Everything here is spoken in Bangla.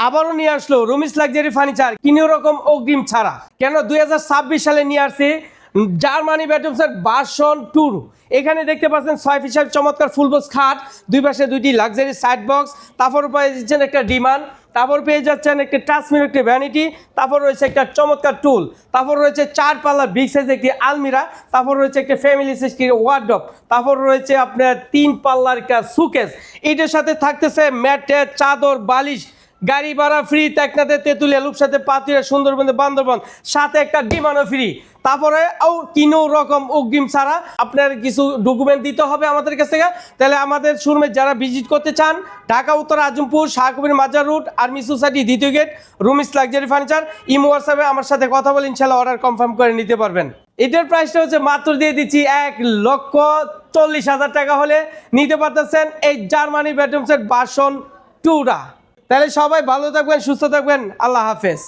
আবারও নিয়ে আসলো রুমিস লাক্সারি ফার্নিচার কোনো রকম অগ্রিম ছাড়া। কেন 2026 সালে নিয়ে আসছে জার্মানি বেডরুমসের ভার্সন 2। এখানে দেখতে পাচ্ছেন 6 ফিটের চমৎকার ফুল বক্স খাট, দুই পাশে দুইটি লাক্সারি সাইড বক্স, তারপর পেয়ে যাচ্ছেন একটা ডিমান্ড, তারপর পেয়ে যাচ্ছেন একটা টাচমির একটি ভ্যানিটি, তারপর রয়েছে একটা চমৎকার টুল, তারপর রয়েছে 4 পাল্লা বিগ সাইজ একটি আলমিরা, তারপর রয়েছে একটা ফ্যামিলি সিস্টেম ওয়ার্ডরোব, তারপর রয়েছে আপনার 3 পাল্লার একটা সুকেস। এটার সাথে থাকতেছে ম্যাটে চাদর বালিশ, গাড়ি ভাড়া ফ্রি, টেকনাতে তেঁতুলিয়া লুপসাতে পাতুরিয়া সুন্দরবনে বান্দরবন, সাথে একটা ডিমান্ডও ফ্রি। তারপরে কোনো রকম অগ্রিম ছাড়া আপনার কিছু ডকুমেন্ট দিতে হবে আমাদের কাছ থেকে। তাহলে আমাদের শোরুমে যারা ভিজিট করতে চান, ঢাকা উত্তর Azampur Shahkabir Mazar route army society 2য় gate, Rumis luxury furniture. Imo হোয়াটসঅ্যাপে আমার সাথে কথা বলে ইনশাল্লাহ অর্ডার কনফার্ম করে নিতে পারবেন। এটার প্রাইসটা হচ্ছে মাত্র দিয়ে দিচ্ছি 1,40,000 টাকা হলে নিতে পারতেছেন এই জার্মানি বেডরুমসের ভার্সন 2টা। তাহলে সবাই ভালো থাকবেন, সুস্থ থাকবেন, আল্লাহ হাফেজ।